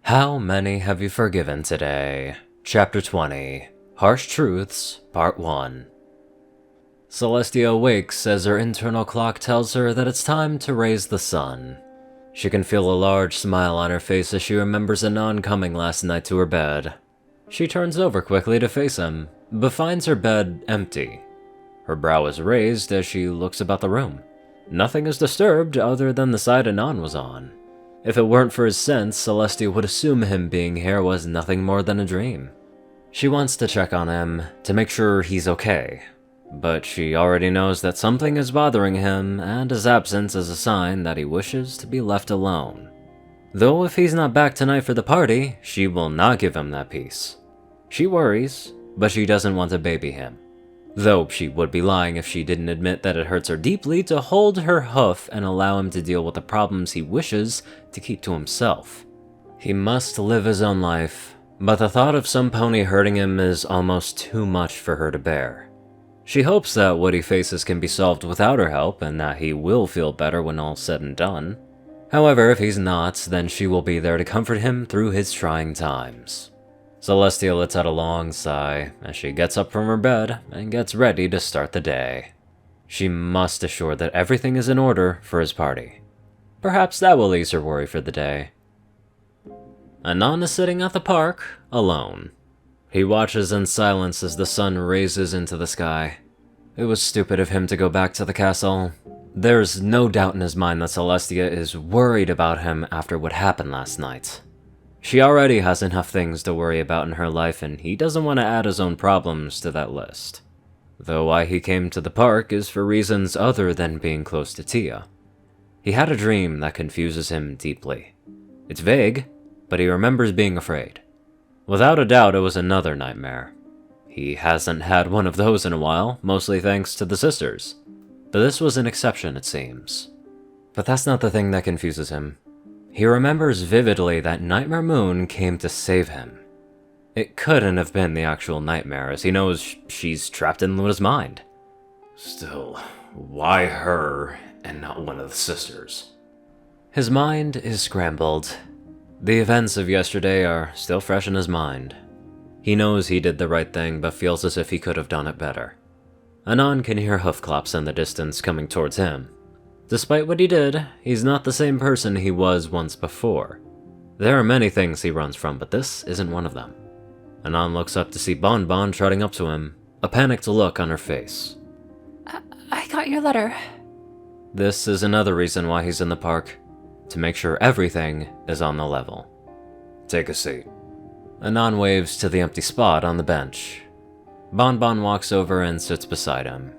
How many have you forgiven today? Chapter 20, Harsh Truths, Part 1. Celestia wakes as her internal clock tells her that it's time to raise the sun. She can feel a large smile on her face as she remembers Anon coming last night to her bed. She turns over quickly to face him, but finds her bed empty. Her brow is raised as she looks about the room. Nothing is disturbed other than the side Anon was on. If it weren't for his sense, Celestia would assume him being here was nothing more than a dream. She wants to check on him, to make sure he's okay, but she already knows that something is bothering him, and his absence is a sign that he wishes to be left alone. Though if he's not back tonight for the party, she will not give him that peace. She worries, but she doesn't want to baby him. Though she would be lying if she didn't admit that it hurts her deeply to hold her hoof and allow him to deal with the problems he wishes to keep to himself. He must live his own life, but the thought of some pony hurting him is almost too much for her to bear. She hopes that what he faces can be solved without her help and that he will feel better when all's said and done. However, if he's not, then she will be there to comfort him through his trying times. Celestia lets out a long sigh as she gets up from her bed and gets ready to start the day. She must assure that everything is in order for his party. Perhaps that will ease her worry for the day. Anon is sitting at the park, alone. He watches in silence as the sun raises into the sky. It was stupid of him to go back to the castle. There's no doubt in his mind that Celestia is worried about him after what happened last night. She already has enough things to worry about in her life, and he doesn't want to add his own problems to that list. Though why he came to the park is for reasons other than being close to Tia. He had a dream that confuses him deeply. It's vague, but he remembers being afraid. Without a doubt, it was another nightmare. He hasn't had one of those in a while, mostly thanks to the sisters. But this was an exception, it seems. But that's not the thing that confuses him. He remembers vividly that Nightmare Moon came to save him. It couldn't have been the actual nightmare, as he knows she's trapped in Luna's mind. Still, why her and not one of the sisters? His mind is scrambled. The events of yesterday are still fresh in his mind. He knows he did the right thing, but feels as if he could have done it better. Anon can hear hoofclaps in the distance coming towards him. Despite what he did, he's not the same person he was once before. There are many things he runs from, but this isn't one of them. Anon looks up to see Bonbon trotting up to him, a panicked look on her face. I got your letter. This is another reason why he's in the park, to make sure everything is on the level. Take a seat. Anon waves to the empty spot on the bench. Bonbon walks over and sits beside him.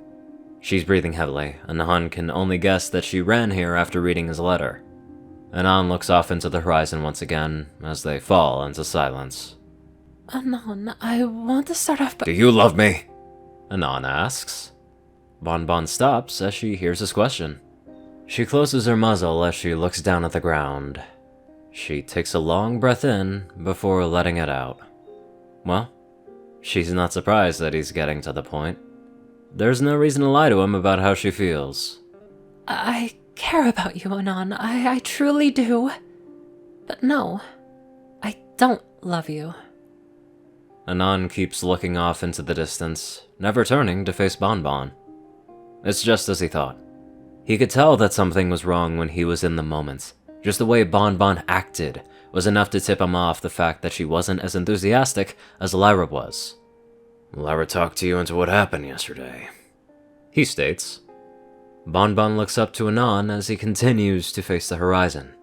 She's breathing heavily, and Anon can only guess that she ran here after reading his letter. Anon looks off into the horizon once again, as they fall into silence. Anon, I want to start off by— Do you love me? Anon asks. Bonbon stops as she hears his question. She closes her muzzle as she looks down at the ground. She takes a long breath in before letting it out. Well, she's not surprised that he's getting to the point. There's no reason to lie to him about how she feels. I care about you, Anon. I truly do. But no, I don't love you. Anon keeps looking off into the distance, never turning to face Bonbon. It's just as he thought. He could tell that something was wrong when he was in the moment. Just the way Bonbon acted was enough to tip him off the fact that she wasn't as enthusiastic as Lyra was. Lyra talked to you into what happened yesterday, he states. Bonbon looks up to Anon as he continues to face the horizon.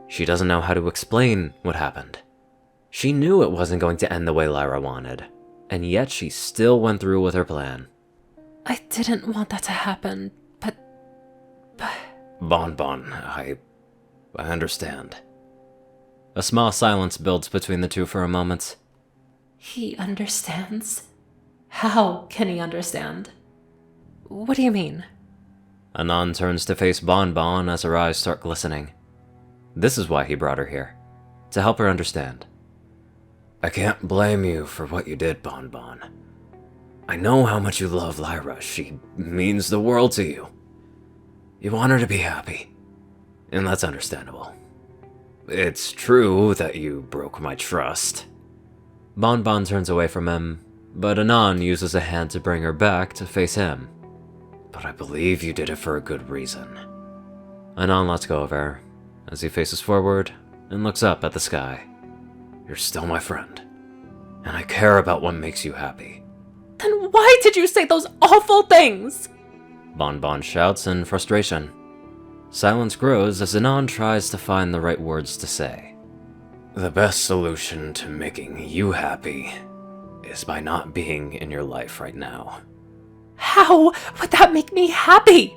She doesn't know how to explain what happened. She knew it wasn't going to end the way Lyra wanted, and yet she still went through with her plan. I didn't want that to happen, but... Bonbon, I understand. A small silence builds between the two for a moment. He understands? How can he understand? What do you mean? Anon turns to face Bonbon as her eyes start glistening. This is why he brought her here, to help her understand. I can't blame you for what you did, Bonbon. I know how much you love Lyra. She means the world to you. You want her to be happy, and that's understandable. it's true that you broke my trust. Bonbon turns away from him, but Anon uses a hand to bring her back to face him. But I believe you did it for a good reason. Anon lets go of her, as he faces forward and looks up at the sky. You're still my friend, and I care about what makes you happy. Then why did you say those awful things? Bonbon shouts in frustration. Silence grows as Anon tries to find the right words to say. The best solution to making you happy is by not being in your life right now. How would that make me happy?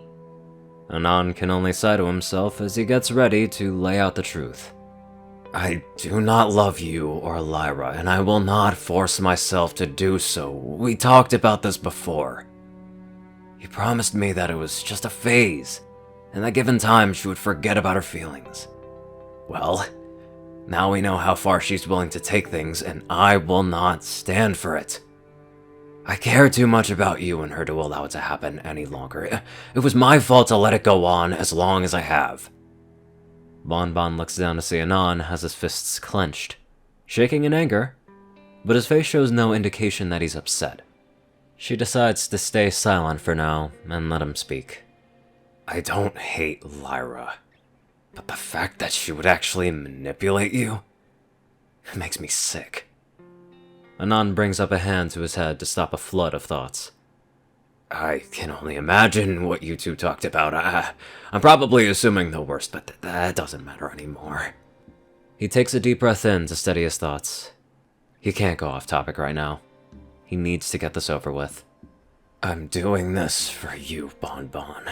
Anon can only sigh to himself as he gets ready to lay out the truth. I do not love you or Lyra, and I will not force myself to do so. We talked about this before. You promised me that it was just a phase, and that given time she would forget about her feelings. Well, now we know how far she's willing to take things, and I will not stand for it. I care too much about you and her to allow it to happen any longer. It was my fault to let it go on as long as I have. Bonbon looks down to see Anon has his fists clenched, shaking in anger, but his face shows no indication that he's upset. She decides to stay silent for now and let him speak. I don't hate Lyra, but the fact that she would actually manipulate you, it makes me sick. Anon brings up a hand to his head to stop a flood of thoughts. I can only imagine what you two talked about. I'm probably assuming the worst, but that doesn't matter anymore. He takes a deep breath in to steady his thoughts. He can't go off topic right now. He needs to get this over with. I'm doing this for you, Bonbon.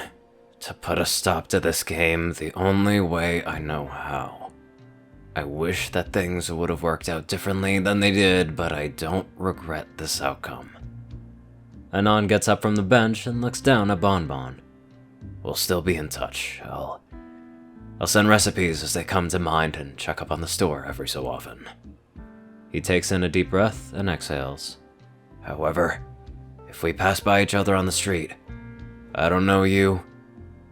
To put a stop to this game the only way I know how. I wish that things would have worked out differently than they did, but I don't regret this outcome. Anon gets up from the bench and looks down at Bonbon. We'll still be in touch. I'll send recipes as they come to mind and check up on the store every so often. He takes in a deep breath and exhales. However, if we pass by each other on the street, I don't know you,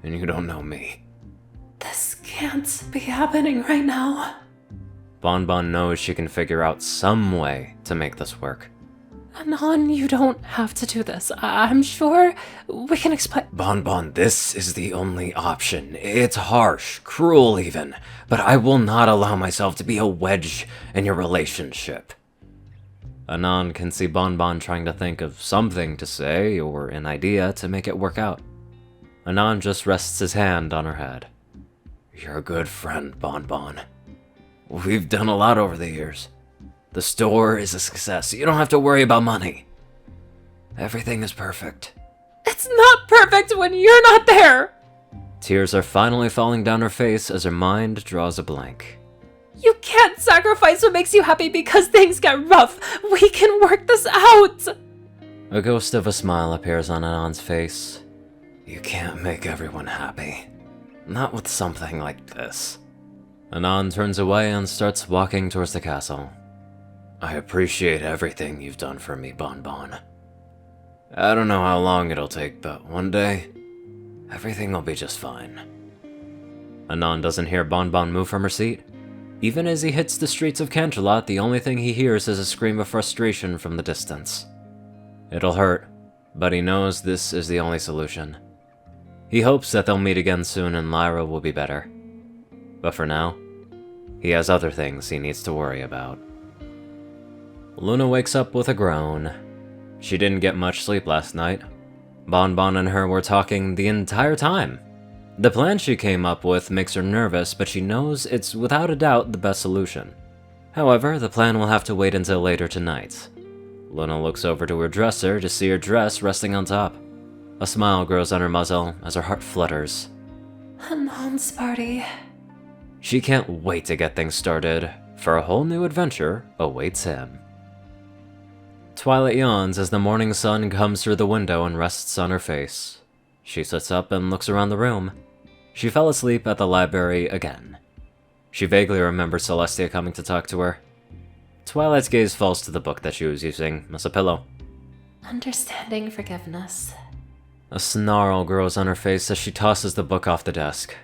and you don't know me. This can't be happening right now. Bonbon knows she can figure out some way to make this work. Anon, you don't have to do this. I'm sure we can explain. Bonbon, this is the only option. It's harsh, cruel even, but I will not allow myself to be a wedge in your relationship. Anon can see Bonbon trying to think of something to say or an idea to make it work out. Anon just rests his hand on her head. You're a good friend, Bonbon. We've done a lot over the years. The store is a success. You don't have to worry about money. Everything is perfect. It's not perfect when you're not there! Tears are finally falling down her face as her mind draws a blank. You can't sacrifice what makes you happy because things get rough. We can work this out! A ghost of a smile appears on Anon's face. You can't make everyone happy. Not with something like this. Anon turns away and starts walking towards the castle. I appreciate everything you've done for me, Bonbon. I don't know how long it'll take, but one day, everything will be just fine. Anon doesn't hear Bonbon move from her seat. Even as he hits the streets of Canterlot, the only thing he hears is a scream of frustration from the distance. It'll hurt, but he knows this is the only solution. He hopes that they'll meet again soon and Lyra will be better. But for now, he has other things he needs to worry about. Luna wakes up with a groan. She didn't get much sleep last night. Bonbon and her were talking the entire time. The plan she came up with makes her nervous, but she knows it's without a doubt the best solution. However, the plan will have to wait until later tonight. Luna looks over to her dresser to see her dress resting on top. A smile grows on her muzzle as her heart flutters. Anon's party. She can't wait to get things started, for a whole new adventure awaits him. Twilight yawns as the morning sun comes through the window and rests on her face. She sits up and looks around the room. She fell asleep at the library again. She vaguely remembers Celestia coming to talk to her. Twilight's gaze falls to the book that she was using as a pillow. Understanding forgiveness. A snarl grows on her face as she tosses the book off the desk.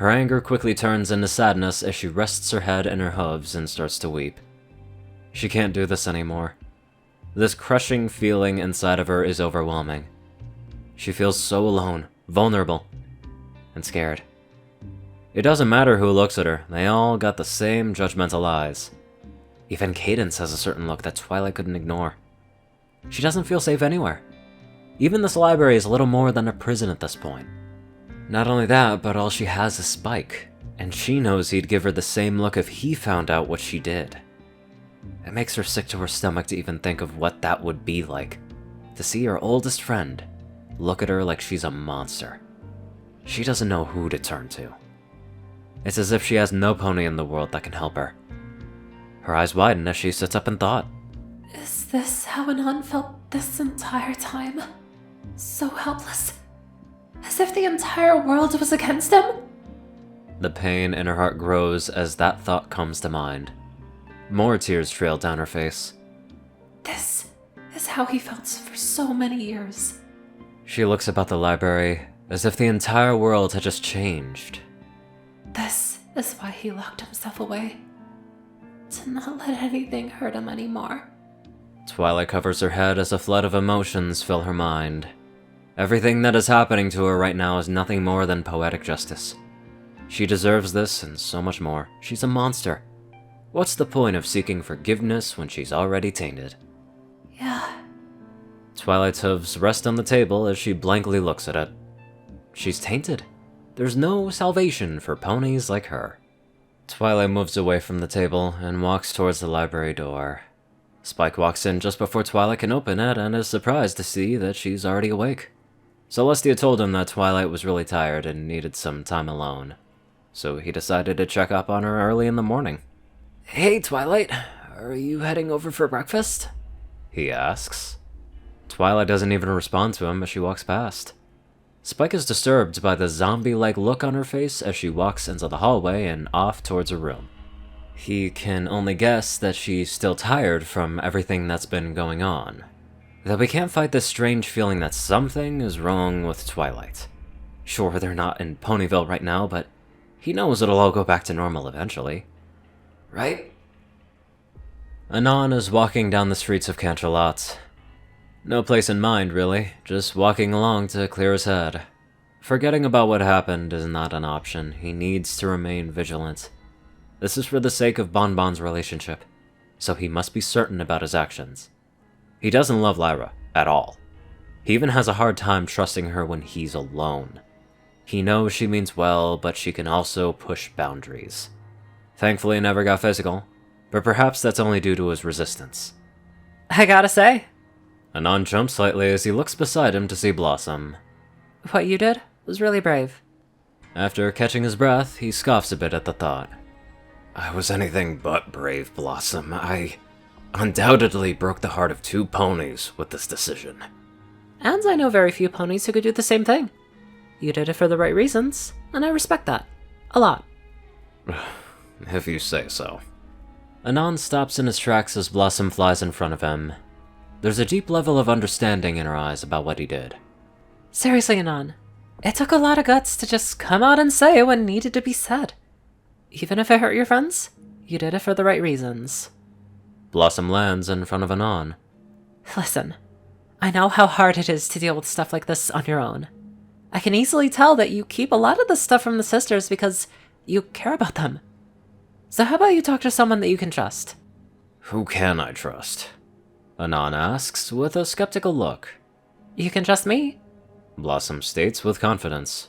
Her anger quickly turns into sadness as she rests her head in her hooves and starts to weep. She can't do this anymore. This crushing feeling inside of her is overwhelming. She feels so alone, vulnerable, and scared. It doesn't matter who looks at her, they all got the same judgmental eyes. Even Cadence has a certain look that Twilight couldn't ignore. She doesn't feel safe anywhere. Even this library is little more than a prison at this point. Not only that, but all she has is Spike, and she knows he'd give her the same look if he found out what she did. It makes her sick to her stomach to even think of what that would be like, to see her oldest friend look at her like she's a monster. She doesn't know who to turn to. It's as if she has no pony in the world that can help her. Her eyes widen as she sits up in thought. Is this how Anon felt this entire time? So helpless. As if the entire world was against him? The pain in her heart grows as that thought comes to mind. More tears trail down her face. This is how he felt for so many years. She looks about the library as if the entire world had just changed. This is why he locked himself away. To not let anything hurt him anymore. Twilight covers her head as a flood of emotions fill her mind. Everything that is happening to her right now is nothing more than poetic justice. She deserves this and so much more. She's a monster. What's the point of seeking forgiveness when she's already tainted? Yeah. Twilight's hooves rest on the table as she blankly looks at it. She's tainted. There's no salvation for ponies like her. Twilight moves away from the table and walks towards the library door. Spike walks in just before Twilight can open it and is surprised to see that she's already awake. Celestia told him that Twilight was really tired and needed some time alone, so he decided to check up on her early in the morning. "Hey, Twilight, are you heading over for breakfast?" he asks. Twilight doesn't even respond to him as she walks past. Spike is disturbed by the zombie-like look on her face as she walks into the hallway and off towards her room. He can only guess that she's still tired from everything that's been going on, though he can't fight this strange feeling that something is wrong with Twilight. Sure, they're not in Ponyville right now, but he knows it'll all go back to normal eventually. Right? Anon is walking down the streets of Canterlot. No place in mind, really, just walking along to clear his head. Forgetting about what happened is not an option. He needs to remain vigilant. This is for the sake of Bonbon's relationship, so he must be certain about his actions. He doesn't love Lyra at all. He even has a hard time trusting her when he's alone. He knows she means well, but she can also push boundaries. Thankfully, it never got physical, but perhaps that's only due to his resistance. I gotta say, Anon jumps slightly as he looks beside him to see Blossom. what you did was really brave. After catching his breath, he scoffs a bit at the thought. I was anything but brave, Blossom. I undoubtedly broke the heart of 2 ponies with this decision. And I know very few ponies who could do the same thing. You did it for the right reasons, and I respect that. A lot. If you say so. Anon stops in his tracks as Blossom flies in front of him. There's a deep level of understanding in her eyes about what he did. Seriously, Anon, it took a lot of guts to just come out and say what needed to be said. Even if it hurt your friends, you did it for the right reasons. Blossom lands in front of Anon. Listen, I know how hard it is to deal with stuff like this on your own. I can easily tell that you keep a lot of this stuff from the sisters because you care about them. So how about you talk to someone that you can trust? Who can I trust? Anon asks with a skeptical look. You can trust me. Blossom states with confidence.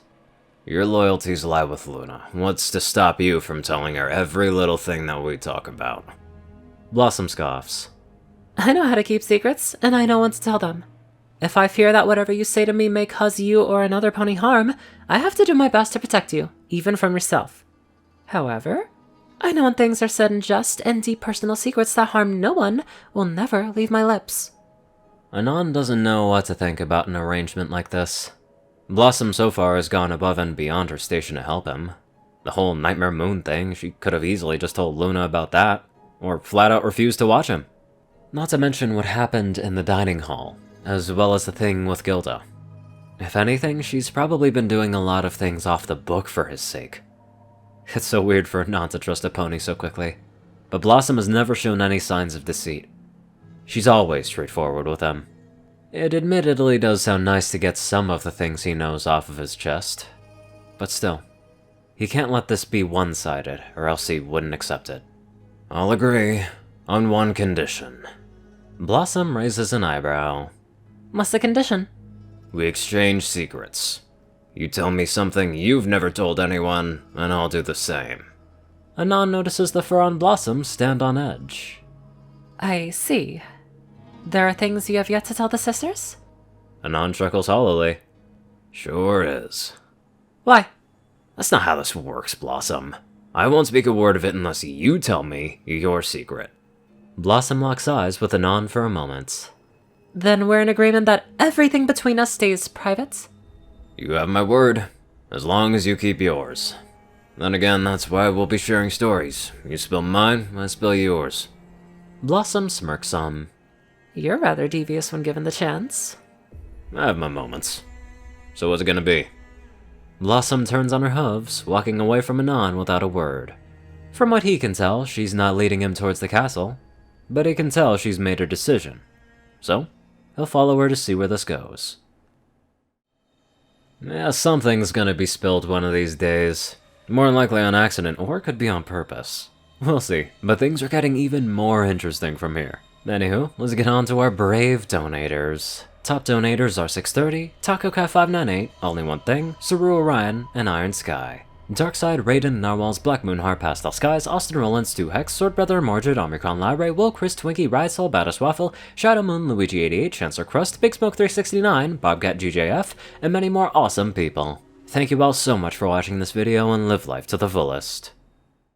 Your loyalties lie with Luna. What's to stop you from telling her every little thing that we talk about? Blossom scoffs. I know how to keep secrets, and I know when to tell them. If I fear that whatever you say to me may cause you or another pony harm, I have to do my best to protect you, even from yourself. However, I know when things are said in just and deep personal secrets that harm no one will never leave my lips. Anon doesn't know what to think about an arrangement like this. Blossom so far has gone above and beyond her station to help him. The whole Nightmare Moon thing, she could have easily just told Luna about that, or flat out refused to watch him. Not to mention what happened in the dining hall, as well as the thing with Gilda. If anything, she's probably been doing a lot of things off the book for his sake. It's so weird for Anon to trust a pony so quickly. But Blossom has never shown any signs of deceit. She's always straightforward with him. It admittedly does sound nice to get some of the things he knows off of his chest. But still, he can't let this be one-sided, or else he wouldn't accept it. I'll agree, on one condition. Blossom raises an eyebrow. What's the condition? We exchange secrets. You tell me something you've never told anyone, and I'll do the same. Anon notices the fur on Blossom stand on edge. I see. There are things you have yet to tell the sisters? Anon chuckles hollowly. Sure is. Why? That's not how this works, Blossom. I won't speak a word of it unless you tell me your secret. Blossom locks eyes with Anon for a moment. Then we're in agreement that everything between us stays private? You have my word, as long as you keep yours. Then again, that's why we'll be sharing stories. You spill mine, I spill yours. Blossom smirks some. You're rather devious when given the chance. I have my moments. So what's it gonna be? Blossom turns on her hooves, walking away from Anon without a word. From what he can tell, she's not leading him towards the castle, but he can tell she's made her decision. So, he'll follow her to see where this goes. Yeah, something's gonna be spilled one of these days. More than likely on accident, or it could be on purpose. We'll see, but things are getting even more interesting from here. Anywho, let's get on to our brave donators. Top donators are 630, TacoCat598, Only One Thing, Ceru Orion, and IronSky. Darkside, Rayden, Narwhals, Blackmoonheart, Pastel Skies, Austin Rollins, Stu Hex, Swordbrother, Mordred, Omicron Lyrae, Will, Chris, Twinkie, Ridesoul, Badass Waffle, Shadow Moon, Luigi88, Chancellor Crust, Big Smoke 369, Bobcat GJF, and many more awesome people. Thank you all so much for watching this video and live life to the fullest.